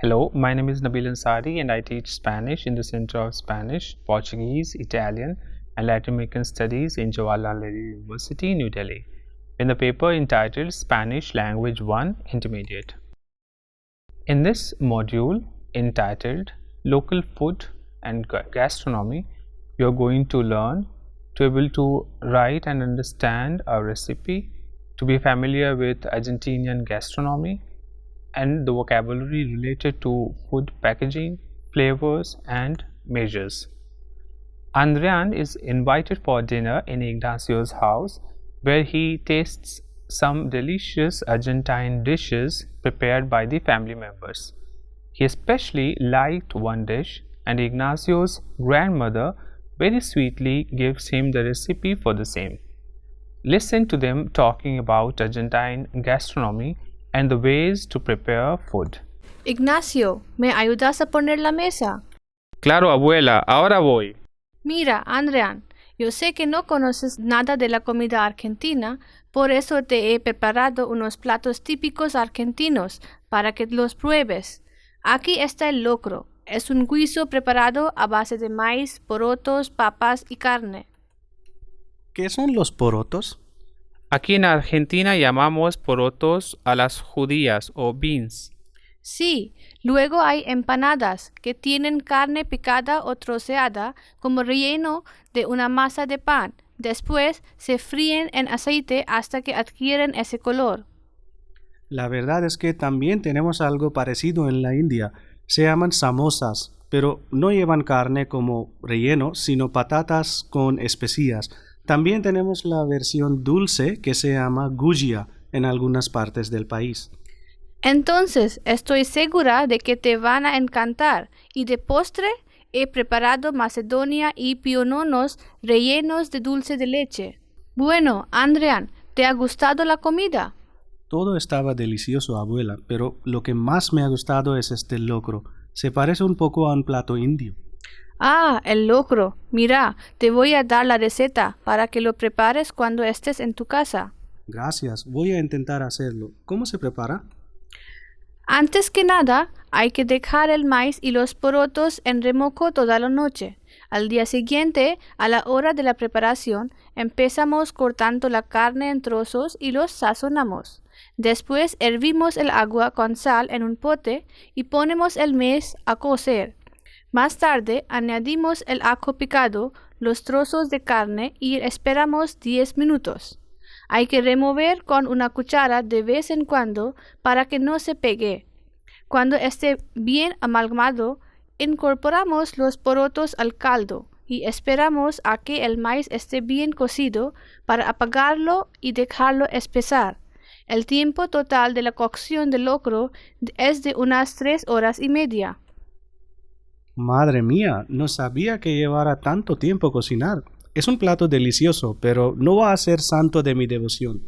Hello, my name is Nabil Ansari and I teach Spanish in the Center of Spanish, Portuguese, Italian and Latin American Studies in Jawaharlal Nehru University, New Delhi, in the paper entitled Spanish Language 1 Intermediate. In this module entitled Local Food and Gastronomy, you are going to learn to be able to write and understand a recipe, to be familiar with Argentinian gastronomy, and the vocabulary related to food packaging, flavors, and measures. Adrian is invited for dinner in Ignacio's house, where he tastes some delicious Argentine dishes prepared by the family members. He especially liked one dish, and Ignacio's grandmother very sweetly gives him the recipe for the same. Listen to them talking about Argentine gastronomy and the ways to prepare food. Ignacio, ¿me ayudas a poner la mesa? Claro, abuela, ahora voy. Mira, Adrián, yo sé que no conoces nada de la comida argentina, por eso te he preparado unos platos típicos argentinos para que los pruebes. Aquí está el locro. Es un guiso preparado a base de maíz, porotos, papas y carne. ¿Qué son los porotos? Aquí en Argentina llamamos porotos a las judías o beans. Sí, luego hay empanadas que tienen carne picada o troceada como relleno de una masa de pan. Después se fríen en aceite hasta que adquieren ese color. La verdad es que también tenemos algo parecido en la India. Se llaman samosas, pero no llevan carne como relleno, sino patatas con especias. También tenemos la versión dulce que se llama gujia en algunas partes del país. Entonces, estoy segura de que te van a encantar. Y de postre, he preparado macedonia y piononos rellenos de dulce de leche. Bueno, Adrián, ¿te ha gustado la comida? Todo estaba delicioso, abuela, pero lo que más me ha gustado es este locro. Se parece un poco a un plato indio. Ah, el locro. Mira, te voy a dar la receta para que lo prepares cuando estés en tu casa. Gracias, voy a intentar hacerlo. ¿Cómo se prepara? Antes que nada, hay que dejar el maíz y los porotos en remojo toda la noche. Al día siguiente, a la hora de la preparación, empezamos cortando la carne en trozos y los sazonamos. Después hervimos el agua con sal en un pote y ponemos el maíz a cocer. Más tarde añadimos el ajo picado, los trozos de carne y esperamos 10 minutos. Hay que remover con una cuchara de vez en cuando para que no se pegue. Cuando esté bien amalgamado, incorporamos los porotos al caldo y esperamos a que el maíz esté bien cocido para apagarlo y dejarlo espesar. El tiempo total de la cocción del locro es de unas 3 horas y media. Madre mía, no sabía que llevara tanto tiempo cocinar. Es un plato delicioso, pero no va a ser santo de mi devoción.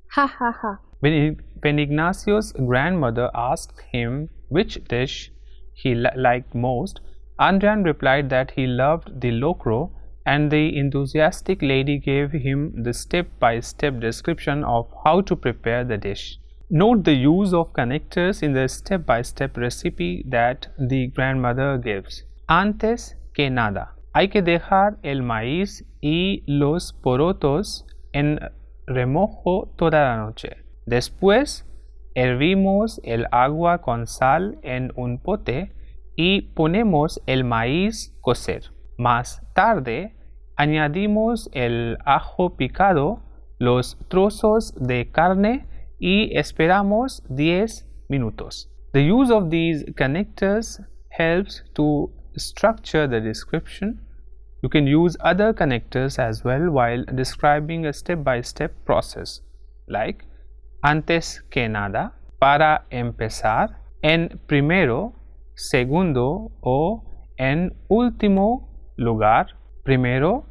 Ja, ja, ja. When Ignacio's grandmother asked him which dish he liked most, Adrian replied that he loved the locro, and the enthusiastic lady gave him the step-by-step description of how to prepare the dish. Note the use of connectors in the step-by-step recipe that the grandmother gives. Antes que nada, hay que dejar el maíz y los porotos en remojo toda la noche. Después, hervimos el agua con sal en un pote y ponemos el maíz cocer. Más tarde, añadimos el ajo picado, los trozos de carne y esperamos 10 minutos. The use of these connectors helps to structure the description. You can use other connectors as well while describing a step-by-step process, like antes que nada, para empezar, en primero, segundo o en último lugar, primero,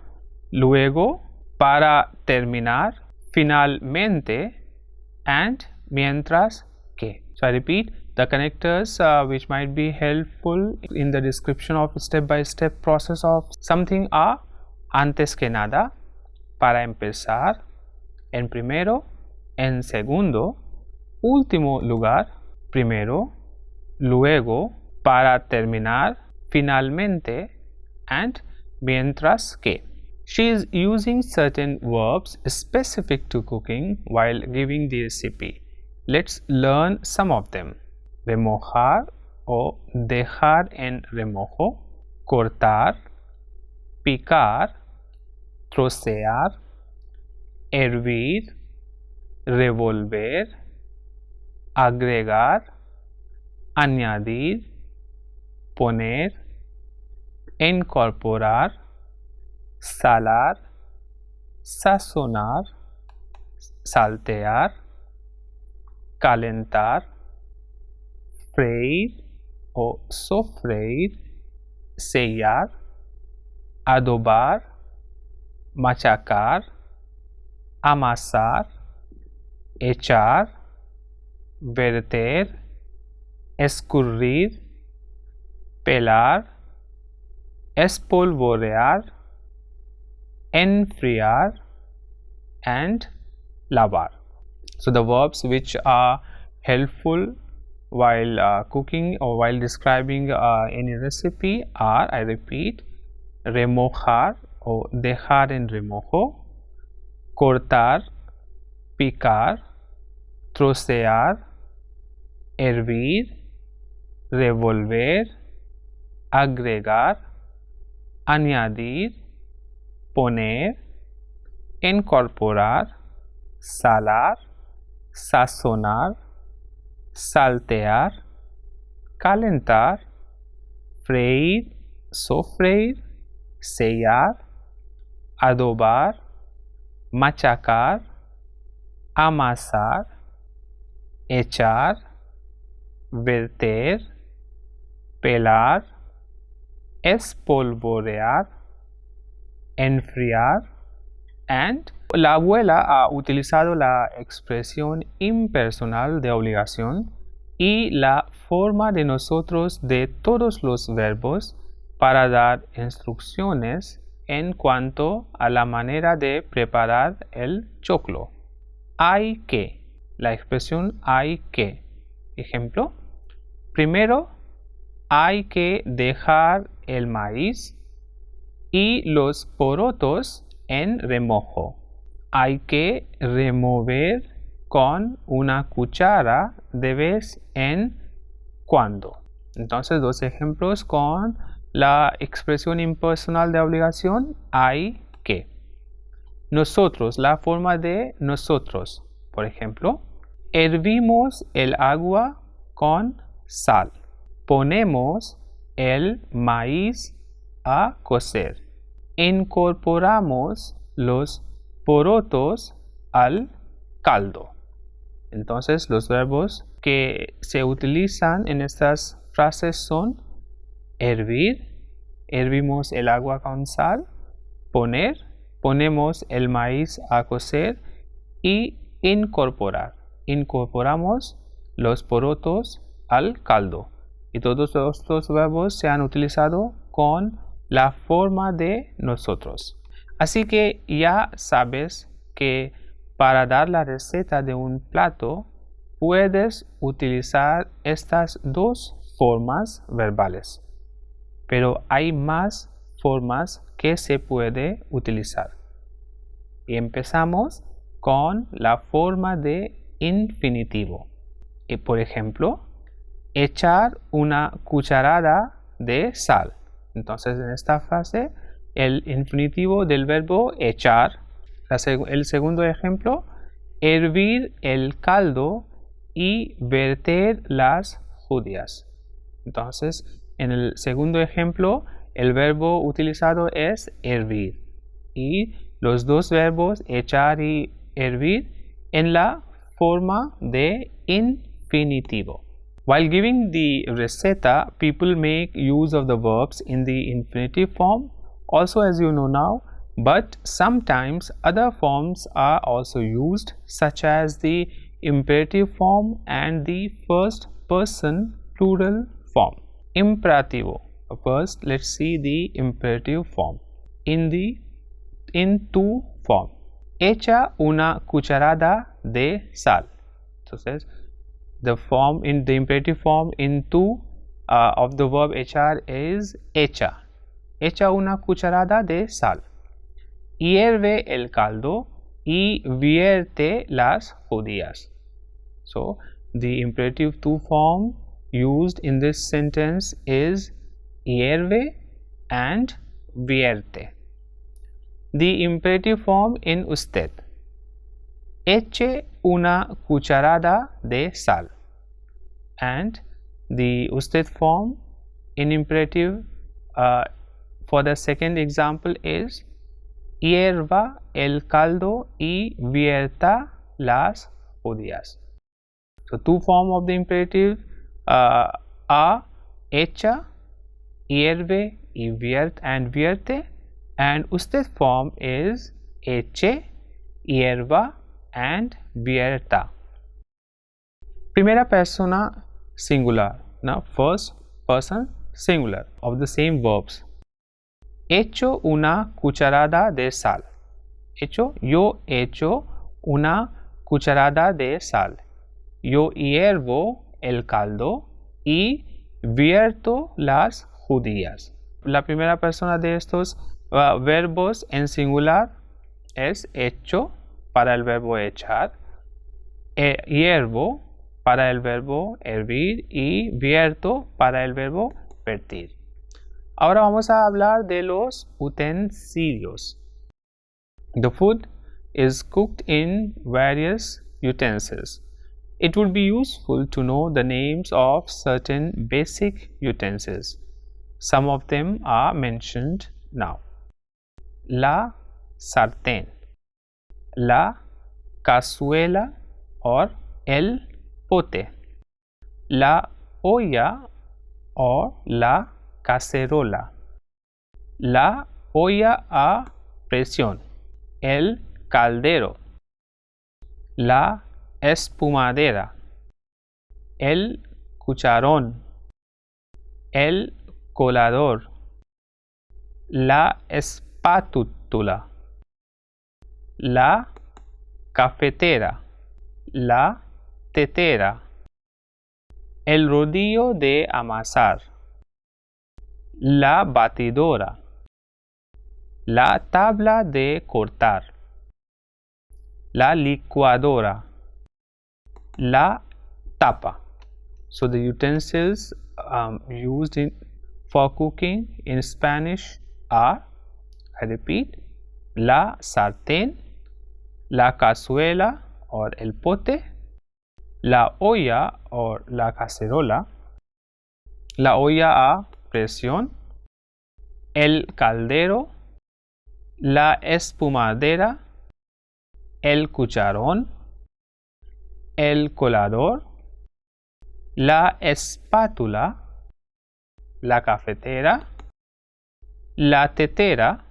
luego, para terminar, finalmente, and mientras que. So I repeat, the connectors which might be helpful in the description of step-by-step process of something are antes que nada, para empezar, en primero, en segundo, último lugar, primero, luego, para terminar, finalmente, and mientras que. She is using certain verbs specific to cooking while giving the recipe. Let's learn some of them. Remojar o dejar en remojo, cortar, picar, trocear, hervir, revolver, agregar, añadir, poner, incorporar, salar, sazonar, saltear, calentar, freír o sofreír, sellar, adobar, machacar, amasar, echar, verter, escurrir, pelar, espolvorear, enfriar, and lavar. So the verbs which are helpful while cooking or while describing any recipe are, I repeat, remojar o dejar en remojo, cortar, picar, trocear, hervir, revolver, agregar, añadir, poner, incorporar, salar, sazonar, saltear, calentar, freír, sofreír, sellar, adobar, machacar, amasar, echar, verter, pelar, espolvorear, enfriar, and la abuela ha utilizado la expresión impersonal de obligación y la forma de nosotros de todos los verbos para dar instrucciones en cuanto a la manera de preparar el choclo. Hay que, la expresión hay que. Ejemplo, primero hay que dejar el maíz y los porotos en remojo. Hay que remover con una cuchara de vez en cuando. Entonces, dos ejemplos con la expresión impersonal de obligación, hay que. Nosotros, la forma de nosotros. Por ejemplo, hervimos el agua con sal. Ponemos el maíz a cocer. Incorporamos los porotos al caldo. Entonces, los verbos que se utilizan en estas frases son hervir, hervimos el agua con sal, poner, ponemos el maíz a cocer y incorporar, incorporamos los porotos al caldo. Y todos estos verbos se han utilizado con la forma de nosotros. Así que ya sabes que para dar la receta de un plato puedes utilizar estas dos formas verbales, pero hay más formas que se puede utilizar. Y empezamos con la forma de infinitivo. Y por ejemplo, echar una cucharada de sal. Entonces, en esta frase, el infinitivo del verbo echar. El segundo ejemplo, hervir el caldo y verter las judías. Entonces, en el segundo ejemplo, el verbo utilizado es hervir. Y los dos verbos, echar y hervir, en la forma de infinitivo. While giving the receta, people make use of the verbs in the infinitive form, also as you know now, but sometimes other forms are also used, such as the imperative form and the first person plural form. Imperativo. First, let's see the imperative form. In tu form. Echa una cucharada de sal. Entonces, the imperative form in tu of the verb echar is echa. Echa una cucharada de sal. Hierve el caldo y vierte las judías. So, the imperative to form used in this sentence is hierve and vierte. The imperative form in usted. Eche una cucharada de sal. And the usted form in imperative for the second example is hierva el caldo y vierta las judías. So, two forms of the imperative are echa, hierve y vierte, and usted form is eche, hierva and vierta. Primera persona singular. Now, first person singular of the same verbs. Hecho una cucharada de sal. Hecho, yo hecho una cucharada de sal. Yo hiervo el caldo y vierto las judías. La primera persona de estos verbos en singular es hecho para el verbo echar, hiervo para el verbo hervir y vierto para el verbo vertir. Ahora vamos a hablar de los utensilios. The food is cooked in various utensils. It would be useful to know the names of certain basic utensils. Some of them are mentioned now. La sartén, la cazuela or el pote, la olla or la cacerola, la olla a presión, el caldero, la espumadera, el cucharón, el colador, la espátula, la cafetera, la tetera, el rodillo de amasar, la batidora, la tabla de cortar, la licuadora, la tapa. So the utensils used for cooking in Spanish are, I repeat, la sartén, la cazuela or el pote, la olla or la cacerola, la olla a presión, el caldero, la espumadera, el cucharón, el colador, la espátula, la cafetera, la tetera,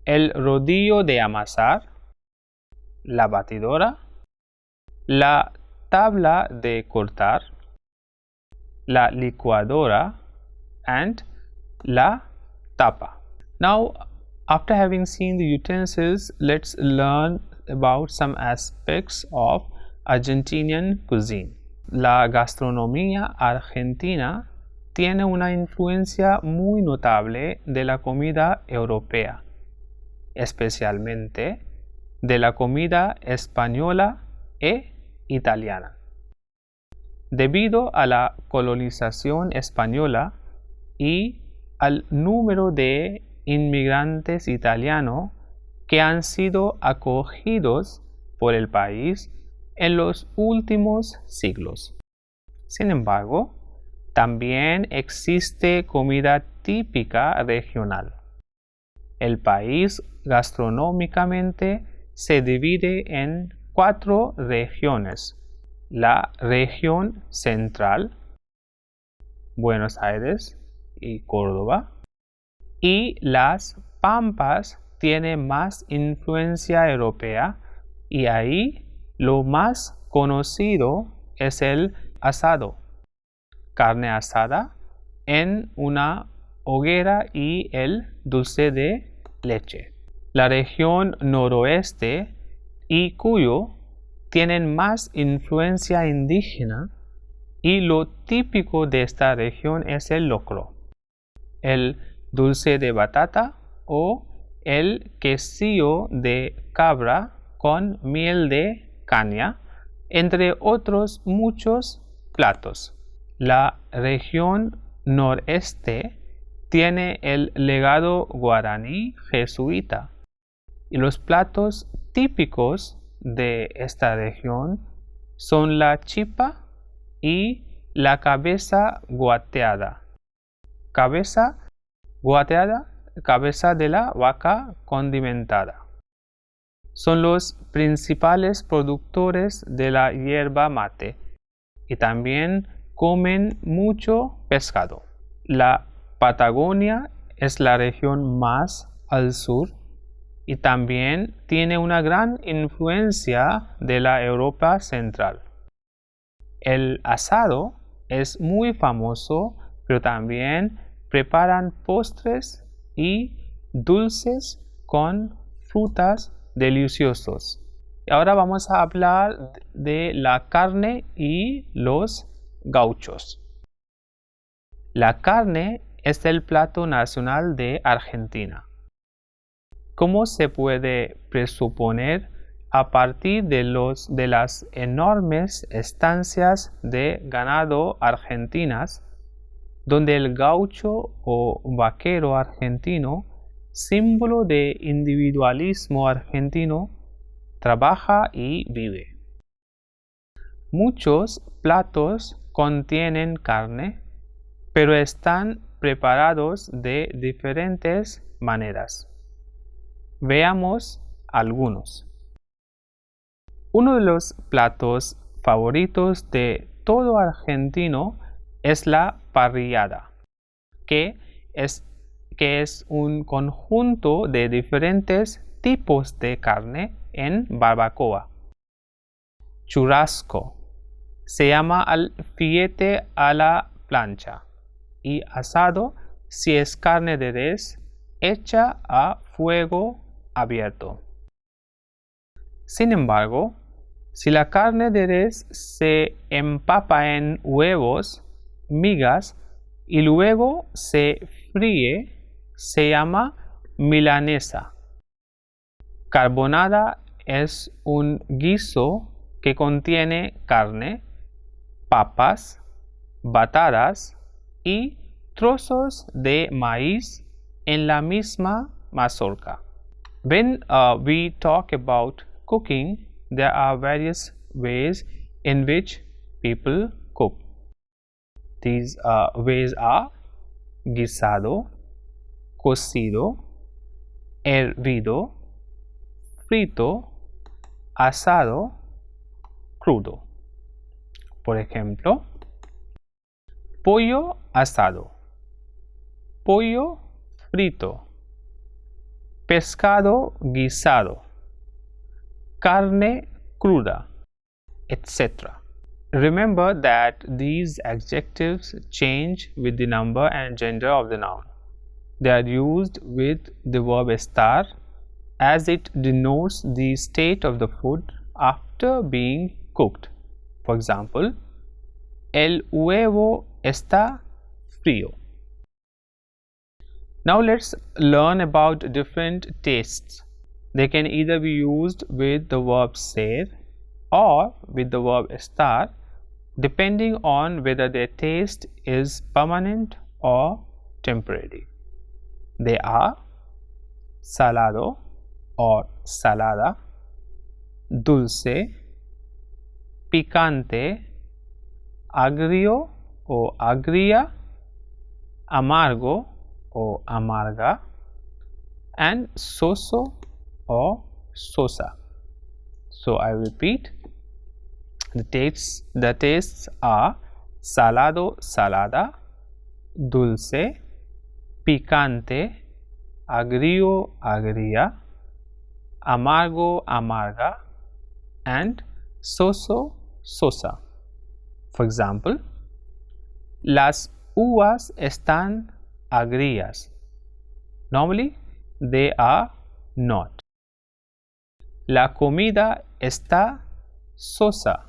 el rodillo de amasar, la batidora, la tabla de cortar, la licuadora and la tapa. Now, after having seen the utensils, let's learn about some aspects of Argentinian cuisine. La gastronomía argentina tiene una influencia muy notable de la comida europea, especialmente de la comida española e italiana. Debido a la colonización española y al número de inmigrantes italianos que han sido acogidos por el país en los últimos siglos. Sin embargo, también existe comida típica regional. El país gastronómicamente se divide en 4 regiones: la región central, Buenos Aires y Córdoba, y las Pampas tiene más influencia europea, y ahí lo más conocido es el asado, carne asada en una hoguera y el dulce de leche. La región noroeste y Cuyo tienen más influencia indígena y lo típico de esta región es el locro, el dulce de batata o el quesillo de cabra con miel de caña, entre otros muchos platos. La región noreste tiene el legado guaraní jesuita y los platos típicos de esta región son la chipa y la cabeza guateada. Cabeza guateada, cabeza de la vaca condimentada. Son los principales productores de la hierba mate y también comen mucho pescado. La Patagonia es la región más al sur y también tiene una gran influencia de la Europa central. El asado es muy famoso, pero también preparan postres y dulces con frutas deliciosos. Y ahora vamos a hablar de la carne y los gauchos. La carne es el plato nacional de Argentina. Como se puede presuponer, a partir de las enormes estancias de ganado argentinas, donde el gaucho o vaquero argentino, símbolo de individualismo argentino, trabaja y vive. Muchos platos contienen carne, pero están preparados de diferentes maneras. Veamos algunos. Uno de los platos favoritos de todo argentino es la parrillada, que es un conjunto de diferentes tipos de carne en barbacoa. Churrasco se llama al filete a la plancha y asado si es carne de res hecha a fuego abierto. Sin embargo, si la carne de res se empapa en huevos, migas y luego se fríe, se llama milanesa. Carbonada es un guiso que contiene carne, papas, batatas y trozos de maíz en la misma mazorca. When we talk about cooking, there are various ways in which people cook. These ways are guisado, cocido, hervido, frito, asado, crudo. Por ejemplo, pollo asado, pollo frito, pescado guisado, carne cruda, etc. Remember that these adjectives change with the number and gender of the noun. They are used with the verb estar as it denotes the state of the food after being cooked. For example, el huevo está frío. Now let's learn about different tastes. They can either be used with the verb ser or with the verb estar, depending on whether their taste is permanent or temporary. They are salado or salada, dulce, picante, agrio o agria, amargo o amarga, and soso or sosa. So I repeat, the tastes are salado, salada, dulce, picante, agrio, agria, amargo, amarga, and soso, sosa. For example, las uvas están agrias. Normally, they are not. La comida está sosa.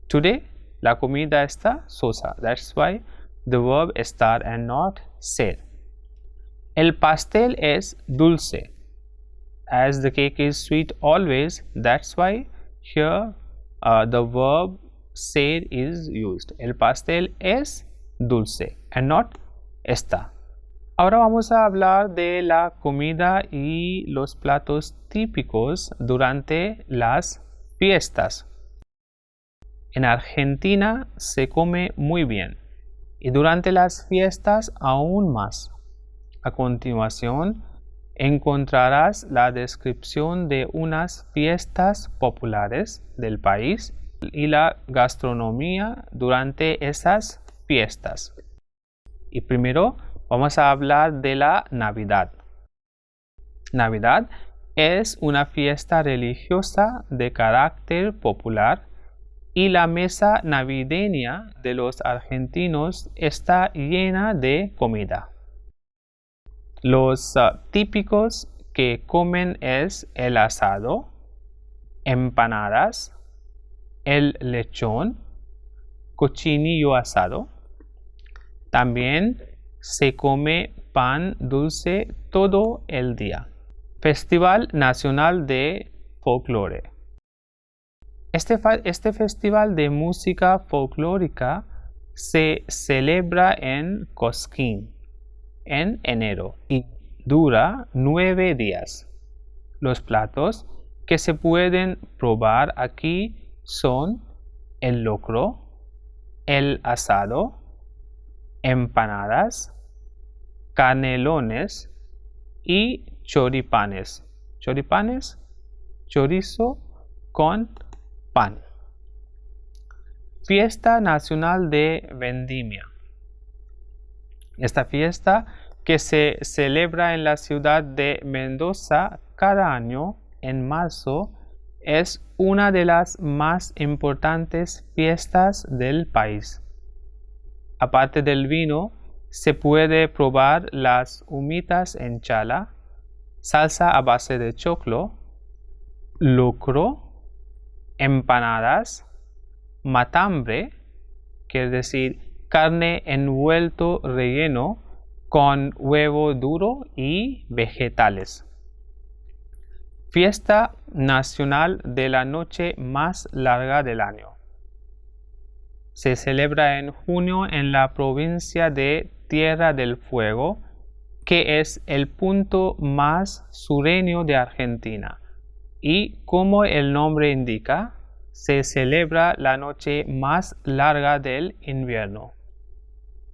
Today, la comida está sosa. That's why the verb estar and not ser. El pastel es dulce. As the cake is sweet always, that's why here the verb ser is used. El pastel es dulce and not está. Ahora vamos a hablar de la comida y los platos típicos durante las fiestas. En Argentina se come muy bien y durante las fiestas aún más. A continuación encontrarás la descripción de unas fiestas populares del país y la gastronomía durante esas fiestas. Y primero vamos a hablar de la Navidad. Navidad es una fiesta religiosa de carácter popular y la mesa navideña de los argentinos está llena de comida. Los típicos que comen es el asado, empanadas, el lechón, cochinillo asado. También se come pan dulce todo el día. Festival Nacional de Folclore. Este festival de música folclórica se celebra en Cosquín en enero y dura 9 días. Los platos que se pueden probar aquí son el locro, el asado, empanadas, canelones y choripanes. Choripanes, chorizo con pan. Fiesta Nacional de Vendimia. Esta fiesta, que se celebra en la ciudad de Mendoza cada año en marzo, es una de las más importantes fiestas del país. Aparte del vino, se puede probar las humitas en chala, salsa a base de choclo, locro, empanadas, matambre, quiere decir carne envuelto relleno con huevo duro y vegetales. Fiesta Nacional de la Noche más larga del año. Se celebra en junio en la provincia de Tierra del Fuego, que es el punto más sureño de Argentina. Y como el nombre indica, se celebra la noche más larga del invierno.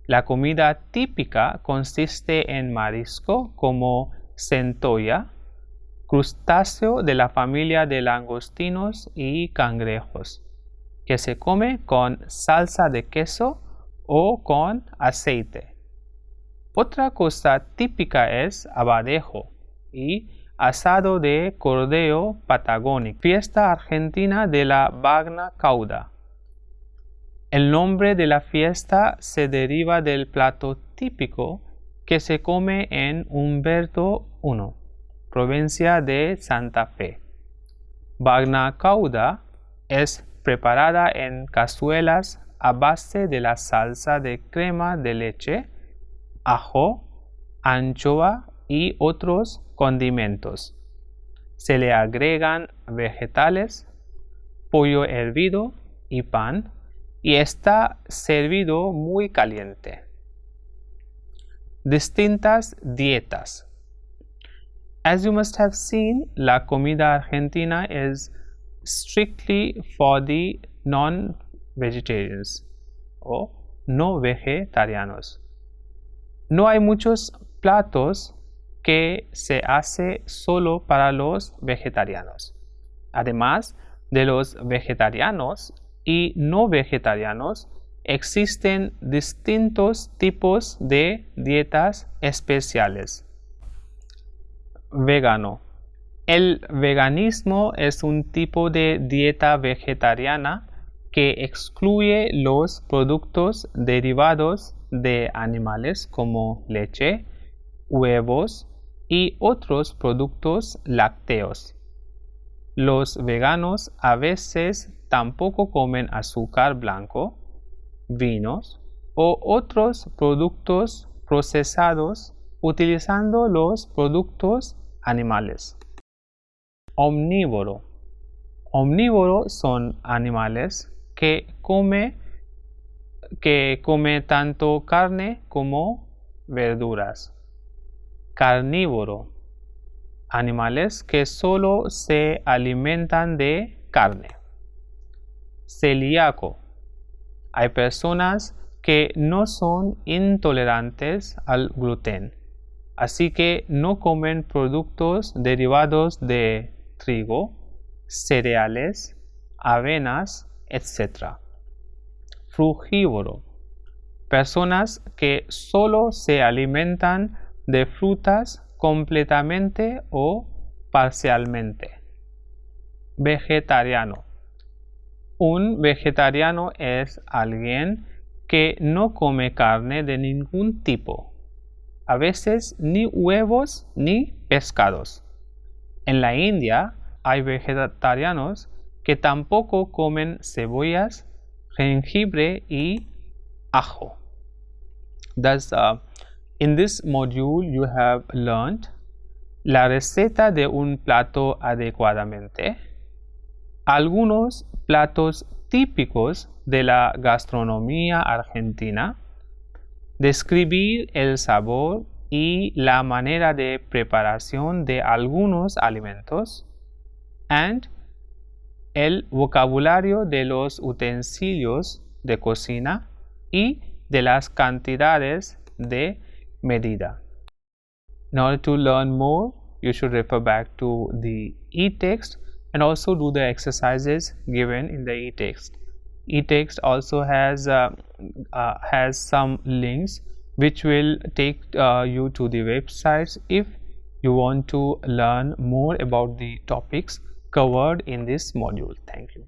La comida típica consiste en marisco como centolla, crustáceo de la familia de langostinos y cangrejos, que se come con salsa de queso o con aceite. Otra cosa típica es abadejo y asado de cordero patagónico, fiesta argentina de la bagna cauda. El nombre de la fiesta se deriva del plato típico que se come en Humberto I, provincia de Santa Fe. Bagna cauda es preparada en cazuelas a base de la salsa de crema de leche, ajo, anchoa y otros condimentos. Se le agregan vegetales, pollo hervido y pan, y está servido muy caliente. Distintas dietas. As you must have seen, la comida argentina is strictly for the non-vegetarians o no vegetarianos. No hay muchos platos que se hace solo para los vegetarianos. Además de los vegetarianos y no vegetarianos, existen distintos tipos de dietas especiales. Vegano. El veganismo es un tipo de dieta vegetariana que excluye los productos derivados de animales como leche, huevos y otros productos lácteos. Los veganos a veces tampoco comen azúcar blanco, vinos o otros productos procesados utilizando los productos animales. Omnívoro. Omnívoro son animales que come tanto carne como verduras. Carnívoro. Animales que solo se alimentan de carne. Celíaco. Hay personas que no son intolerantes al gluten, así que no comen productos derivados de trigo, cereales, avenas, etc. Frugívoro. Personas que solo se alimentan de frutas completamente o parcialmente. Vegetariano. Un vegetariano es alguien que no come carne de ningún tipo, a veces ni huevos ni pescados. En la India hay vegetarianos que tampoco comen cebollas, jengibre y ajo. Thus, in this module you have learned la receta de un plato adecuadamente, algunos platos típicos de la gastronomía argentina, describir el sabor y la manera de preparación de algunos alimentos, and el vocabulario de los utensilios de cocina y de las cantidades de medida. In order to learn more, you should refer back to the e-text and also do the exercises given in the e-text. E-text also has some links which will take you to the websites if you want to learn more about the topics covered in this module. Thank you.